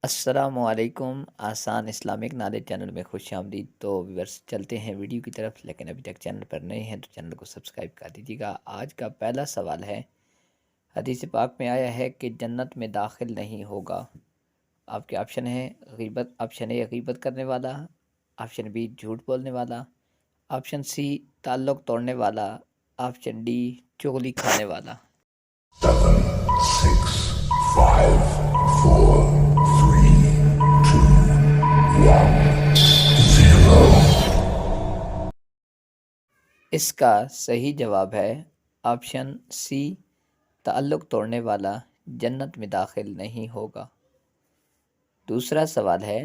السلام علیکم۔ آسان اسلامک نالج چینل میں خوش آمدید۔ تو ویورس چلتے ہیں ویڈیو کی طرف، لیکن ابھی تک چینل پر نئے ہیں تو چینل کو سبسکرائب کر دیجیے گا۔ آج کا پہلا سوال ہے، حدیث پاک میں آیا ہے کہ جنت میں داخل نہیں ہوگا۔ آپ کے آپشن ہیں غیبت، آپشن اے غیبت کرنے والا، آپشن بی جھوٹ بولنے والا، آپشن سی تعلق توڑنے والا، آپشن ڈی چغلی کھانے والا۔ 7, 6, 5, 4, 3, 2, 1, 0. اس کا صحیح جواب ہے آپشن سی تعلق توڑنے والا جنت میں داخل نہیں ہوگا۔ دوسرا سوال ہے،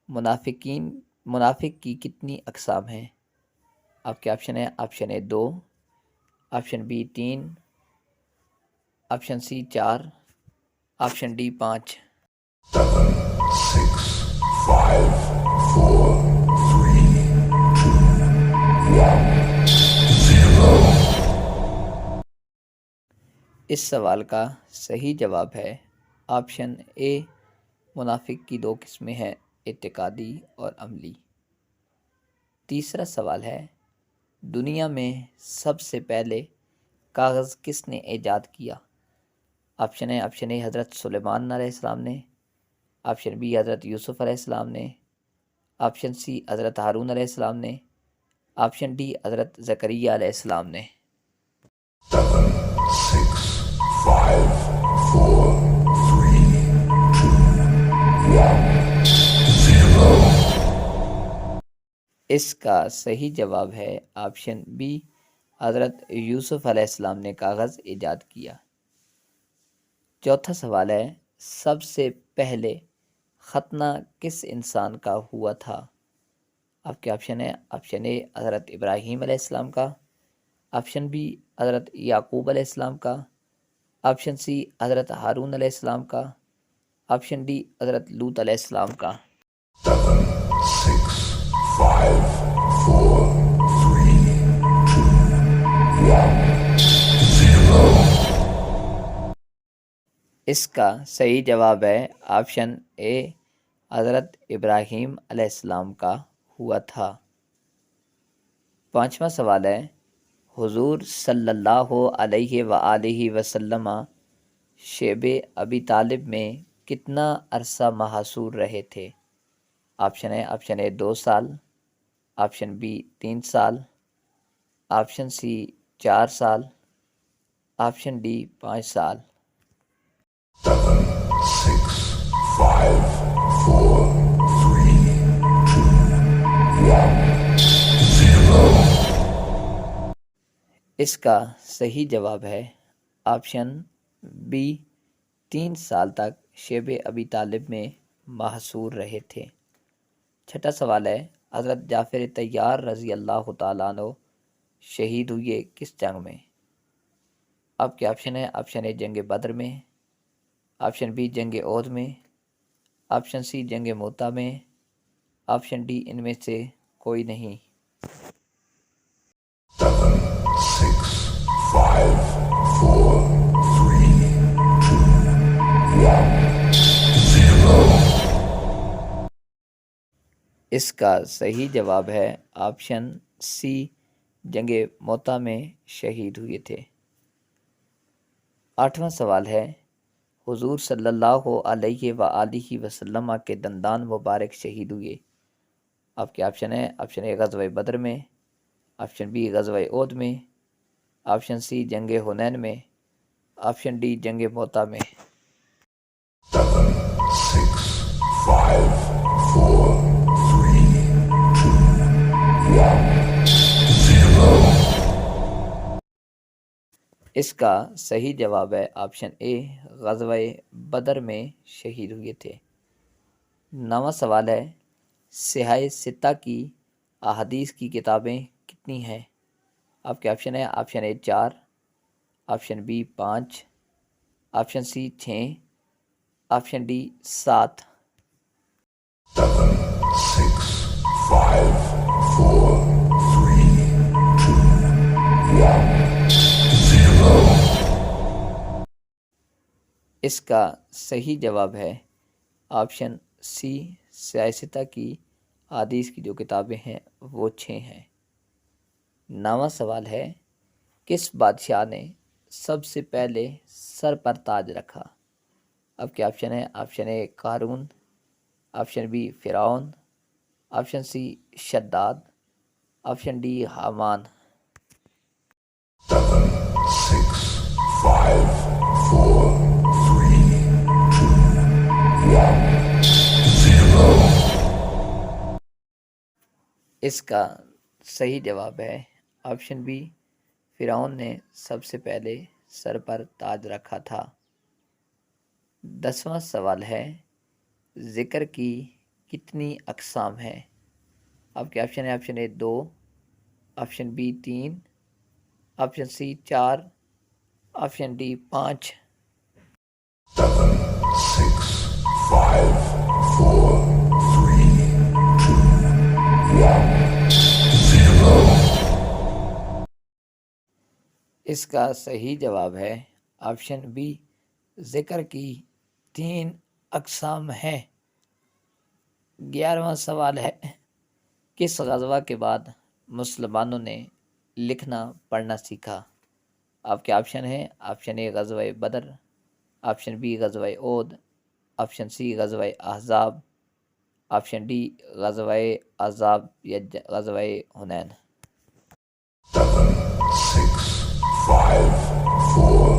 منافق کی کتنی اقسام ہیں؟ آپ کے آپشن ہے option A 2، option B 3، option C 4، option D 5۔ 7, 6, 5, 4, 3, 2, 1, 0. اس سوال کا صحیح جواب ہے آپشن اے، منافق کی 2 قسمیں ہیں، اعتقادی اور عملی۔ تیسرا سوال ہے، دنیا میں سب سے پہلے کاغذ کس نے ایجاد کیا؟ آپشن ہے آپشن اے حضرت سلیمان علیہ السلام نے، آپشن بی حضرت یوسف علیہ السلام نے، آپشن سی حضرت ہارون علیہ السلام نے، آپشن ڈی حضرت زکریا علیہ السلام نے۔ 7, 6, 5, 4, 3, 2, 1, 0. اس کا صحیح جواب ہے آپشن بی، حضرت یوسف علیہ السلام نے کاغذ ایجاد کیا۔ چوتھا سوال ہے، سب سے پہلے ختنہ کس انسان کا ہوا تھا؟ آپ کے آپشن ہے آپشن اے حضرت ابراہیم علیہ السلام کا، آپشن بی حضرت یعقوب علیہ السلام کا، آپشن سی حضرت ہارون علیہ السلام کا، آپشن ڈی حضرت لوط علیہ السلام کا۔ 7, 6, 5, 4, 3, 2, 1, 0. اس کا صحیح جواب ہے آپشن اے، حضرت ابراہیم علیہ السلام کا ہوا تھا۔ پانچواں سوال ہے، حضور صلی اللہ علیہ وآلہ وسلم شیب ابی طالب میں کتنا عرصہ محصور رہے تھے؟ آپشن ہے آپشن اے 2 سال، آپشن بی 3 سال، آپشن سی 4 سال، آپشن ڈی 5 سال۔ 7, 6, 5, 4, 3, 2, 1, 0. اس کا صحیح جواب ہے آپشن بی، 3 سال تک شیب ابی طالب میں محصور رہے تھے۔ چھٹا سوال ہے، حضرت جعفر طیار رضی اللہ تعالیٰ عنہ شہید ہوئے کس جنگ میں؟ آپ کے آپشن ہے آپشن اے جنگ بدر میں، آپشن بی جنگ احد میں، آپشن سی جنگ موتا میں، آپشن ڈی ان میں سے کوئی نہیں۔ 7, 6, 5, 4, 3, 2, 1, 0. اس کا صحیح جواب ہے آپشن سی، جنگ موتا میں شہید ہوئے تھے۔ آٹھواں سوال ہے، حضور صلی اللہ علیہ وآلہ وسلم کے دندان مبارک شہید ہوئے۔ آپ کے آپشن ہے آپشن اے غزوہ بدر میں، آپشن بی غزوہ احد میں، آپشن سی جنگ حنین میں، آپشن ڈی جنگ موتا میں۔ 7, 6, 5, 4, 3, 2, 1, 0. اس کا صحیح جواب ہے آپشن اے، غزوہ بدر میں شہید ہوئے تھے۔ نواں سوال ہے، صحاح ستہ کی احادیث کی کتابیں کتنی ہیں؟ آپ کے آپشن ہے option A 4، option B 5، option C 6، option D 7۔ 7, 6, 5, 4, 3, 2, 1, 0. اس کا صحیح جواب ہے آپشن سی سیاستہ کی حدیث کی جو کتابیں ہیں وہ 6 ہیں۔ 9واں سوال ہے، کس بادشاہ نے سب سے پہلے سر پر تاج رکھا؟ اب کیا آپشن ہے؟ آپشن اے قارون، آپشن بی فرعون، آپشن سی شداد، آپشن ڈی حامان۔ 7, 6, 5, 4, 3, 2, 1, 0. اس کا صحیح جواب ہے آپشن بی، فرعون نے سب سے پہلے سر پر تاج رکھا تھا۔ 10واں سوال ہے، ذکر کی کتنی اقسام ہیں؟ اب کیا آپشن ہے؟ Option A 2، option B 3، option C 4، option D 5۔ 7, 6, 5, 4, 3, 2, 1, 0. اس کا صحیح جواب ہے آپشن بی، ذکر کی 3 اقسام ہیں۔ 11واں سوال ہے، کس غزوہ کے بعد مسلمانوں نے لکھنا پڑھنا سیکھا؟ آپ کے آپشن ہیں، آپشن اے غزوہ بدر، آپشن بی غزوہ احد، آپشن سی غزوہ احزاب، آپشن ڈی غزوہ احزاب یا غزوہ حنین۔ 7, 6, 5, 4,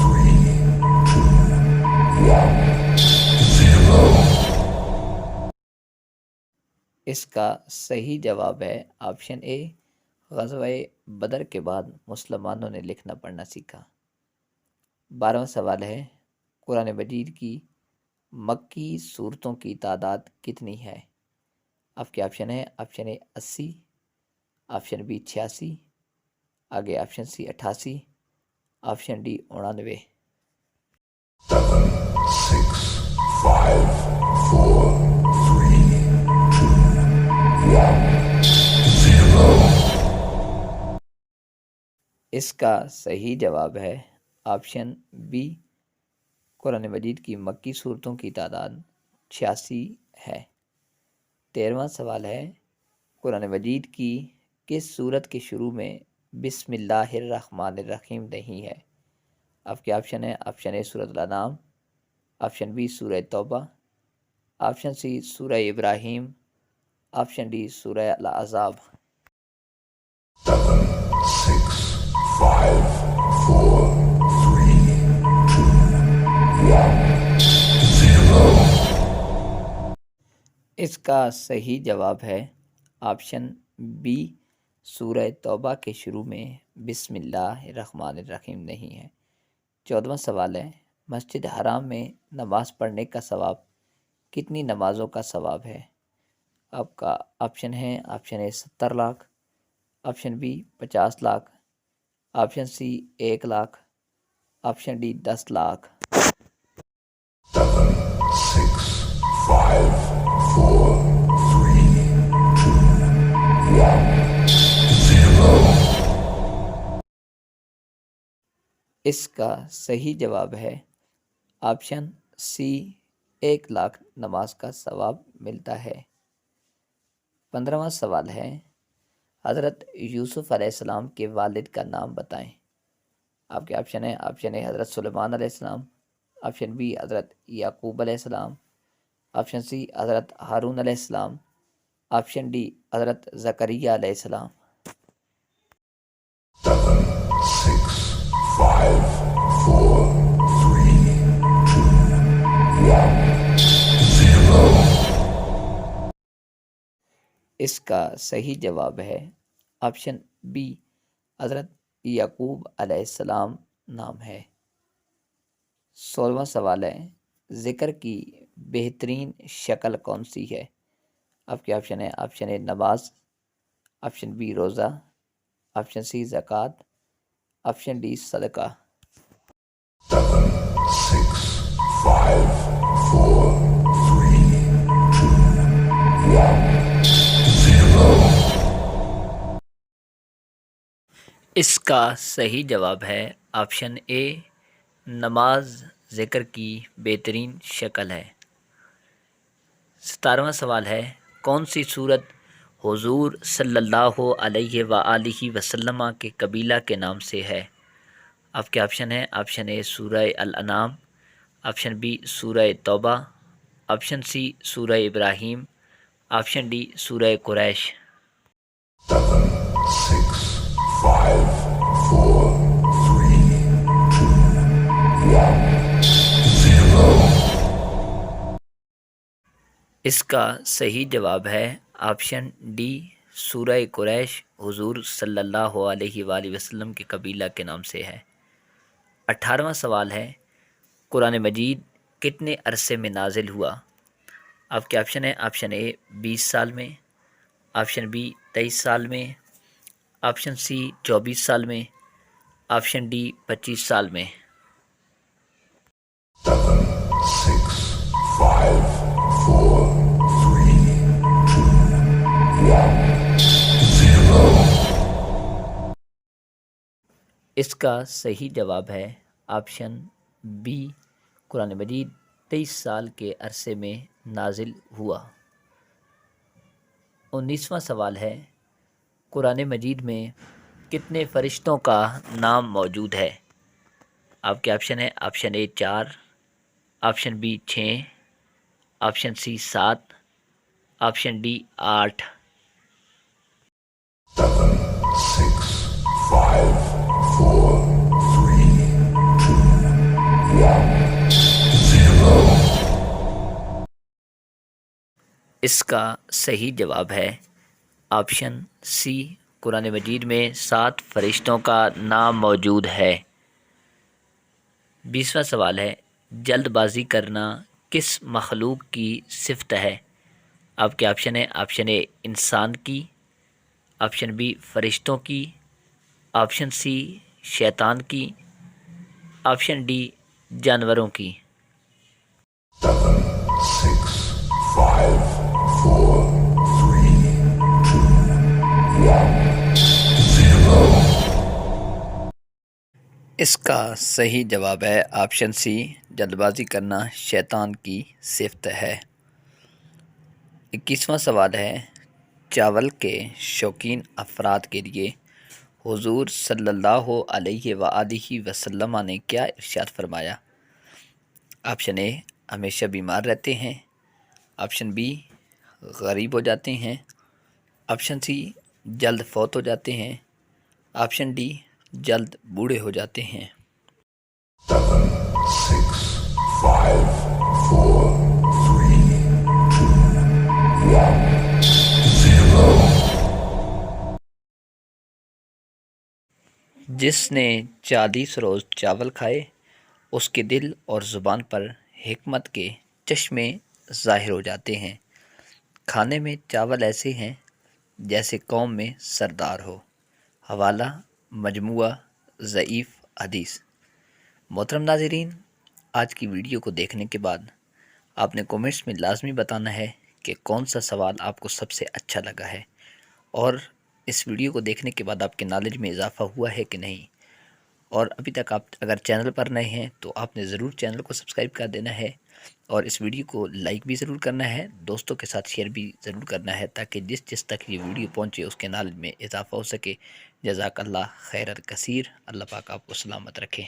3, 2, 1, 0. اس کا صحیح جواب ہے آپشن اے، غزوہ بدر کے بعد مسلمانوں نے لکھنا پڑھنا سیکھا۔ 12واں سوال ہے، قرآن مجید کی مکی صورتوں کی تعداد کتنی ہے؟ آپ کے آپشن ہے، آپشن اے 80، آپشن بی 86، آگے آپشن سی 88، آپشن ڈی 99۔ 7, 6, 5, 4, 3, 2, 1, 0. اس کا صحیح جواب ہے آپشن بی، قرآن مجید کی مکی صورتوں کی تعداد 86 ہے۔ 13واں سوال ہے، قرآن مجید کی کس صورت کے شروع میں بسم اللہ الرحمن الرحیم نہیں ہے؟ آپ کے آپشن ہیں، آپشن اے سورۃ الانعام، آپشن بی سورہ توبہ، آپشن سی سورہ ابراہیم، آپشن ڈی سورہ الاحزاب۔ 7, 6, 5, 4, 3, 2, 1, 0. اس کا صحیح جواب ہے آپشن بی، سورہ توبہ کے شروع میں بسم اللہ الرحمن الرحیم نہیں ہے۔ 14واں سوال ہے، مسجد حرام میں نماز پڑھنے کا ثواب کتنی نمازوں کا ثواب ہے؟ آپ کا آپشن ہے، option A 70 lakh, option B 50 lakh, option C 1 lakh, option D 10 lakh. 7, 6, 5, 4, 3, 2, 1, 0. اس کا صحیح جواب ہے آپشن سی، 1 لاکھ نماز کا ثواب ملتا ہے۔ 15واں سوال ہے، حضرت یوسف علیہ السلام کے والد کا نام بتائیں۔ آپ کے آپشن ہیں، آپشن اے حضرت سلیمان علیہ السلام، آپشن بی حضرت یعقوب علیہ السلام، آپشن سی حضرت ہارون علیہ السلام، آپشن ڈی حضرت زکریا علیہ السلام۔ 7, 6, 5, 4, 3, 2, 1, 0. اس کا صحیح جواب ہے آپشن بی، حضرت یعقوب علیہ السلام نام ہے۔ 16واں سوال ہے، ذکر کی بہترین شکل کون سی ہے؟ آپ کے آپشن ہے، آپشن اے نماز، آپشن بی روزہ، آپشن سی زکوٰۃ، آپشن ڈی صدقہ۔ 7, 6, 5, 4, 3, 2, 1, 0. اس کا صحیح جواب ہے آپشن اے، نماز ذکر کی بہترین شکل ہے۔ 17واں سوال ہے، کون سی صورت حضور صلی اللہ علیہ وآلہ وسلم کے قبیلہ کے نام سے ہے؟ آپ کے آپشن ہیں، آپشن اے سورہ الانعام، آپشن بی سورہ توبہ، آپشن سی سورہ ابراہیم، آپشن ڈی سورہ قریش۔ 7, 6, 5, 4, 3, 2, 1, 0. اس کا صحیح جواب ہے آپشن ڈی سورہ قریش، حضور صلی اللہ علیہ وآلہ وسلم کے قبیلہ کے نام سے ہے۔ 18واں سوال ہے، قرآن مجید کتنے عرصے میں نازل ہوا؟ آپ کے آپشن ہیں، آپشن اے 20 سال میں، آپشن بی 23 سال میں، آپشن سی 24 سال میں، آپشن ڈی 25 سال میں۔ 7, 6, 5, 4, 3, 2, 1, 0. اس کا صحیح جواب ہے آپشن بی، قرآن مجید 23 سال کے عرصے میں نازل ہوا۔ 19واں سوال ہے، قرآن مجید میں کتنے فرشتوں کا نام موجود ہے؟ آپ کے آپشن ہیں، option A 4، option B 6، option C 7، option D 8۔ 7, 6, 5, 4, 3, 2, 1, 0. اس کا صحیح جواب ہے آپشن سی، قرآن مجید میں 7 فرشتوں کا نام موجود ہے۔ 20واں سوال ہے، جلد بازی کرنا کس مخلوق کی صفت ہے؟ آپ کے آپشن ہیں، آپشن اے انسان کی، آپشن بی فرشتوں کی، آپشن سی شیطان کی، آپشن ڈی جانوروں کی۔ 7, 6, 5, 4, 3, 2, 1, 0. اس کا صحیح جواب ہے آپشن سی، جلد بازی کرنا شیطان کی صفت ہے۔ 21واں سوال ہے، چاول کے شوقین افراد کے لیے حضور صلی اللہ علیہ وآلہ وسلم نے کیا ارشاد فرمایا؟ آپشن اے ہمیشہ بیمار رہتے ہیں، آپشن بی غریب ہو جاتے ہیں، آپشن سی جلد فوت ہو جاتے ہیں، آپشن ڈی جلد بوڑھے ہو جاتے ہیں۔ 7, 6, 5, 4, 3, 2, 1, 0. جس نے 40 روز چاول کھائے اس کے دل اور زبان پر حکمت کے چشمے ظاہر ہو جاتے ہیں۔ کھانے میں چاول ایسے ہیں جیسے قوم میں سردار ہو۔ حوالہ مجموعہ ضعیف حدیث۔ محترم ناظرین، آج کی ویڈیو کو دیکھنے کے بعد آپ نے کومنٹس میں لازمی بتانا ہے کہ کون سا سوال آپ کو سب سے اچھا لگا ہے، اور اس ویڈیو کو دیکھنے کے بعد آپ کے نالج میں اضافہ ہوا ہے کہ نہیں۔ اور ابھی تک آپ اگر چینل پر نئے ہیں تو آپ نے ضرور چینل کو سبسکرائب کر دینا ہے، اور اس ویڈیو کو لائک بھی ضرور کرنا ہے، دوستوں کے ساتھ شیئر بھی ضرور کرنا ہے، تاکہ جس تک یہ ویڈیو پہنچے اس کے نالج میں اضافہ ہو سکے۔ جزاک اللہ خیر کثیر، اللہ پاک آپ کو سلامت رکھے۔